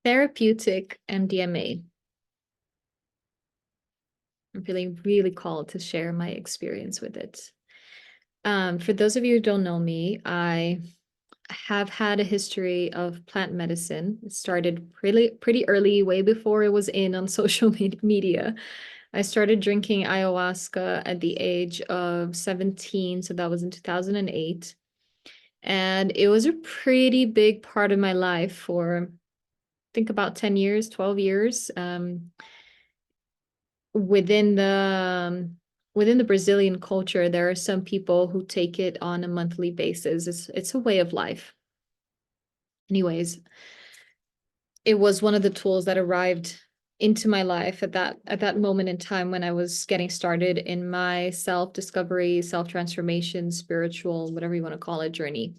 Therapeutic MDMA. I'm feeling really called to share my experience with it. For those of you who don't know me, I have had a history of plant medicine. It started pretty early, way before it was in on social media. I started drinking ayahuasca at the age of 17, so that was in 2008. And it was a pretty big part of my life for, I think, about 10 years, 12 years. Within the Brazilian culture, there are some people who take it on a monthly basis. It's a way of life. Anyways, it was one of the tools that arrived into my life at that moment in time when I was getting started in my self-discovery, self-transformation, spiritual, whatever you want to call it, journey.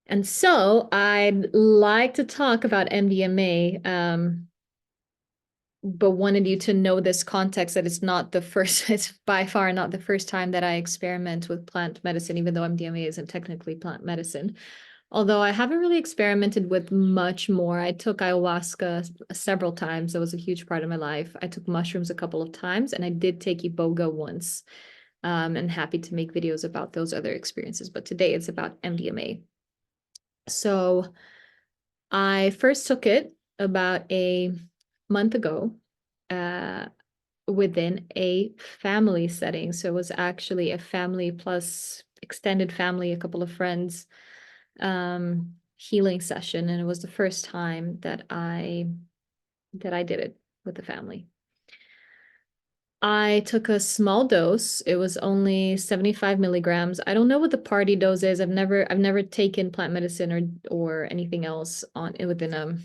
And so I'd like to talk about MDMA, but wanted you to know this context that it's by far not the first time that I experiment with plant medicine, even though MDMA isn't technically plant medicine. Although I haven't really experimented with much more. I took ayahuasca several times. That was a huge part of my life. I took mushrooms a couple of times, and I did take iboga once. And happy to make videos about those other experiences. But today it's about MDMA. So I first took it about a month ago within a family setting. So it was actually a family plus extended family, a couple of friends, healing session. And it was the first time that I did it with the family. I took a small dose. It was only 75 milligrams. I don't know what the party dose is. I've never taken plant medicine or anything else on within a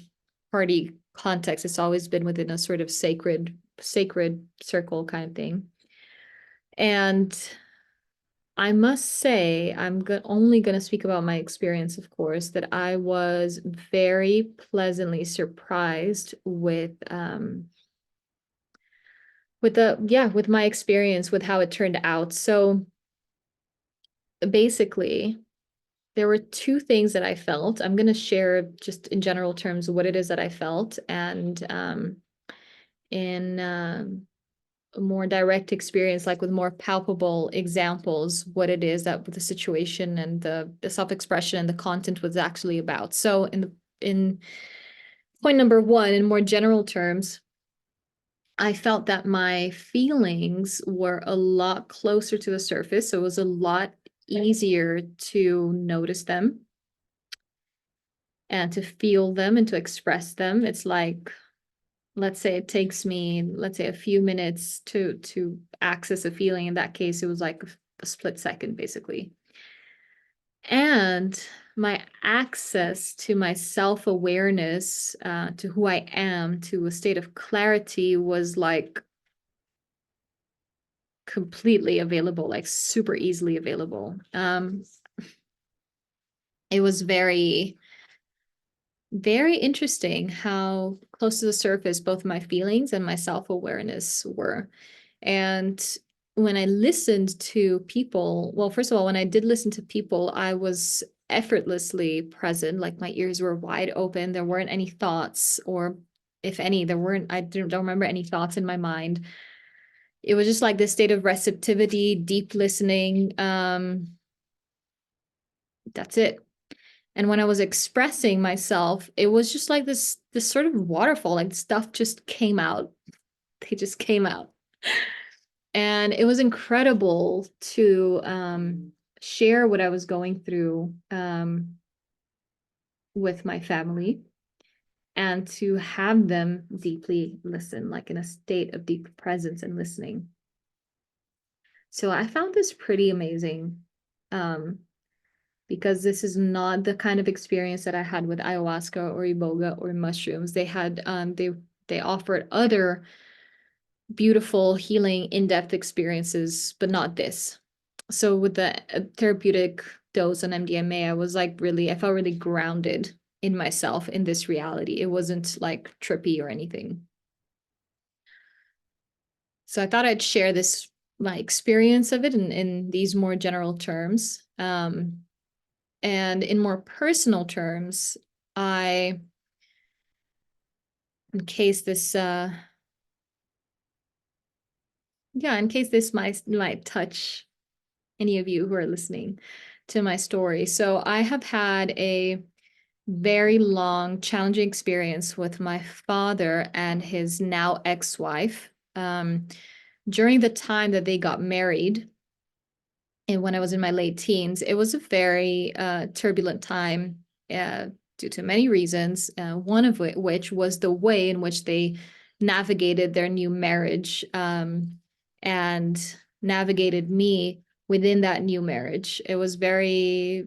party context. It's always been within a sort of sacred circle kind of thing. And I must say, only going to speak about my experience, of course, that I was very pleasantly surprised with my experience, with how it turned out. So basically, there were two things that I felt. I'm going to share just in general terms what it is that I felt, and in a more direct experience, like with more palpable examples, what it is that the situation and the self-expression and the content was actually about. So in point number one, in more general terms, I felt that my feelings were a lot closer to the surface. So it was a lot easier to notice them and to feel them and to express them. It's like, let's say it takes me, let's say, a few minutes to access a feeling. In that case, it was like a split second, basically. And my access to my self-awareness, to who I am, to a state of clarity was like completely available, like super easily available. It was very, very interesting how close to the surface both my feelings and my self-awareness were. And when I listened to people, well, first of all, when I did listen to people, I was effortlessly present, like my ears were wide open. There weren't any thoughts, or if any, I don't remember any thoughts in my mind. It was just like this state of receptivity, deep listening. That's it. And when I was expressing myself, it was just like this sort of waterfall, like stuff just came out. They just came out. And it was incredible to share what I was going through with my family, and to have them deeply listen, like in a state of deep presence and listening. So I found this pretty amazing, because this is not the kind of experience that I had with ayahuasca or iboga or mushrooms. They offered other beautiful, healing, in-depth experiences, but not this. So with the therapeutic dose on MDMA, I felt really grounded in myself, in this reality. It wasn't like trippy or anything. So I thought I'd share my experience of it in these more general terms. And in more personal terms, I in case this yeah, in case this might touch any of you who are listening to my story. So I have had a very long, challenging experience with my father and his now ex-wife. During the time that they got married, and when I was in my late teens, it was a very turbulent time uh, due to many reasons. One of which was the way in which they navigated their new marriage and navigated me within that new marriage. It was very,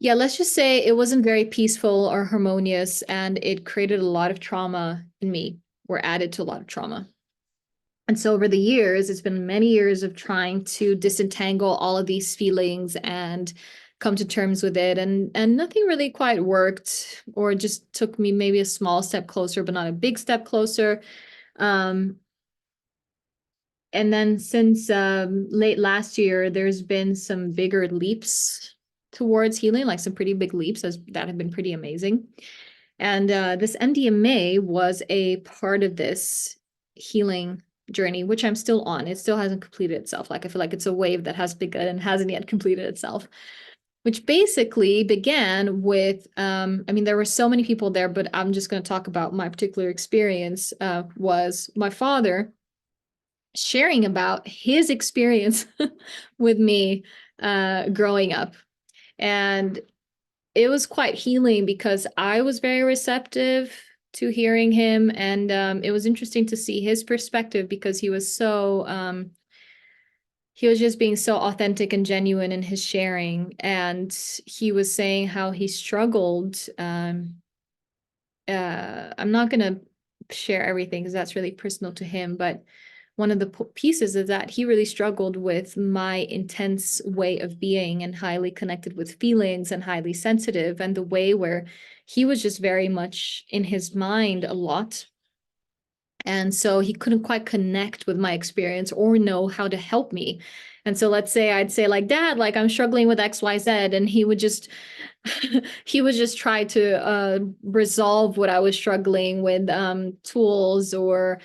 yeah, let's just say it wasn't very peaceful or harmonious, and it created a lot of trauma in me, or added to a lot of trauma. And so over the years, it's been many years of trying to disentangle all of these feelings and come to terms with it. And nothing really quite worked, or just took me maybe a small step closer, but not a big step closer. Um, and then since late last year, there's been some bigger leaps towards healing, like some pretty big leaps that have been pretty amazing. And this MDMA was a part of this healing journey, which I'm still on. It still hasn't completed itself. Like I feel like it's a wave that has begun and hasn't yet completed itself, which basically began with, I mean, there were so many people there, but I'm just going to talk about my particular experience, was my father sharing about his experience with me growing up. And it was quite healing because I was very receptive to hearing him. And it was interesting to see his perspective, because he was just being so authentic and genuine in his sharing. And he was saying how he struggled. I'm not going to share everything because that's really personal to him, but one of the pieces is that he really struggled with my intense way of being, and highly connected with feelings and highly sensitive, and the way where he was just very much in his mind a lot. And so he couldn't quite connect with my experience or know how to help me. And so let's say I'd say like, Dad, like I'm struggling with XYZ, and he would just he would just try to resolve what I was struggling with, tools or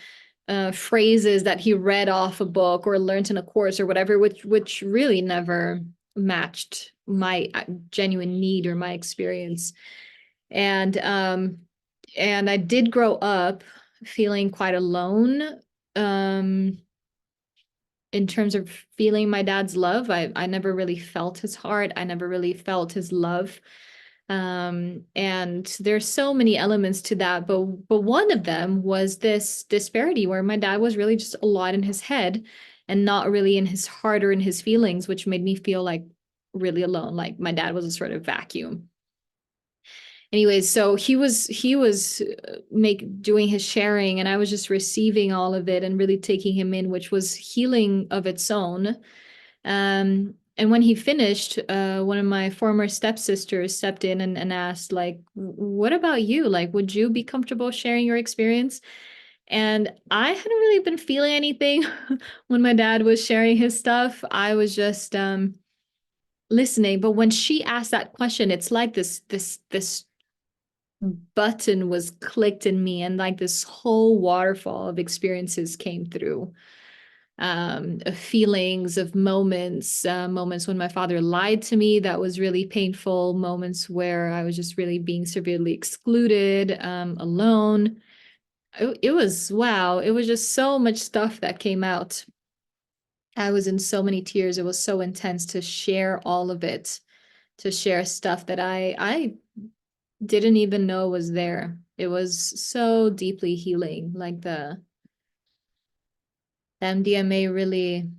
phrases that he read off a book or learned in a course or whatever, which really never matched my genuine need or my experience. And I did grow up feeling quite alone, um, in terms of feeling my dad's love. I never really felt his heart. I never really felt his love. And there's so many elements to that, but one of them was this disparity where my dad was really just a lot in his head and not really in his heart or in his feelings, which made me feel like really alone. Like my dad was a sort of vacuum. Anyways, so he was doing his sharing, and I was just receiving all of it and really taking him in, which was healing of its own. And when he finished, one of my former stepsisters stepped in and asked, like, what about you? Like, would you be comfortable sharing your experience? And I hadn't really been feeling anything when my dad was sharing his stuff. I was just listening. But when she asked that question, it's like this button was clicked in me, and like this whole waterfall of experiences came through, of feelings, of moments, moments when my father lied to me that was really painful, moments where I was just really being severely excluded, alone. It was, wow, it was just so much stuff that came out. I was in so many tears. It was so intense to share all of it, to share stuff that I didn't even know was there. It was so deeply healing. Like the MDMA really,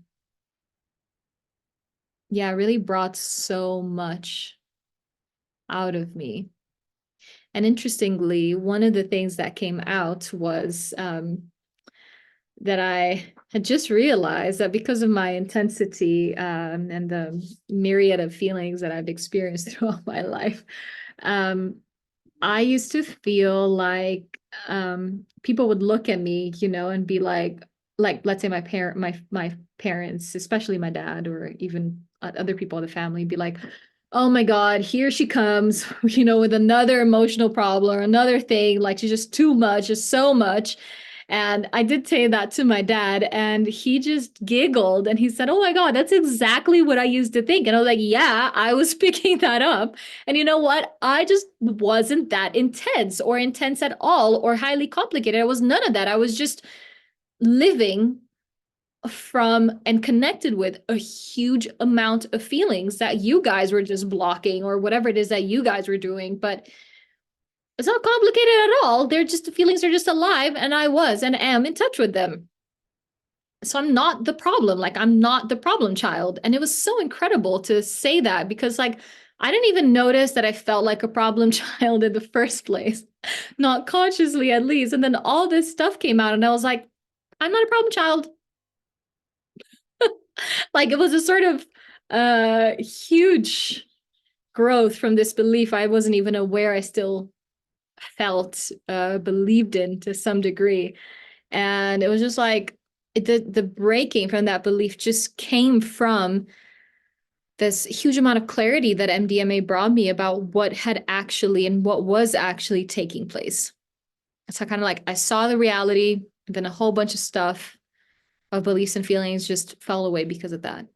yeah, really brought so much out of me. And interestingly, one of the things that came out was that I had just realized that because of my intensity, and the myriad of feelings that I've experienced throughout my life, um, I used to feel like people would look at me, and be like let's say my parents, especially my dad, or even other people in the family, be like, oh my God, here she comes, with another emotional problem or another thing. Like she's just too much, just so much. And I did say that to my dad, and he just giggled and he said, oh my God, that's exactly what I used to think. And I was like, yeah, I was picking that up. And you know what? I just wasn't that intense or intense at all or highly complicated. I was none of that. I was just living from and connected with a huge amount of feelings that you guys were just blocking or whatever it is that you guys were doing. But it's not complicated at all. They're just, the feelings are just alive, and I was and am in touch with them. So I'm not the problem. Like, I'm not the problem child. And it was so incredible to say that, because like I didn't even notice that I felt like a problem child in the first place, not consciously at least. And then all this stuff came out and I was like, I'm not a problem child. Like it was a sort of huge growth from this belief I wasn't even aware I still felt, believed in to some degree. And it was just like the breaking from that belief just came from this huge amount of clarity that MDMA brought me about what had actually and what was actually taking place. So I kind of like, I saw the reality, and then a whole bunch of stuff of beliefs and feelings just fell away because of that,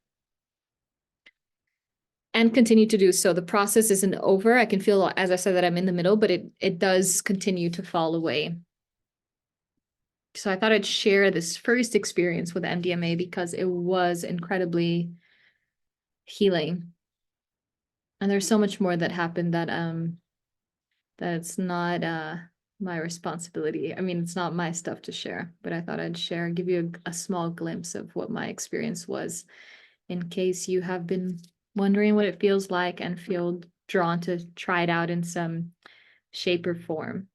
and continue to do so. The process isn't over. I can feel, as I said, that I'm in the middle, but it does continue to fall away. So I thought I'd share this first experience with MDMA because it was incredibly healing. And there's so much more that happened that it's not my responsibility. I mean, it's not my stuff to share, but I thought I'd share, give you a small glimpse of what my experience was, in case you have been wondering what it feels like and feel drawn to try it out in some shape or form.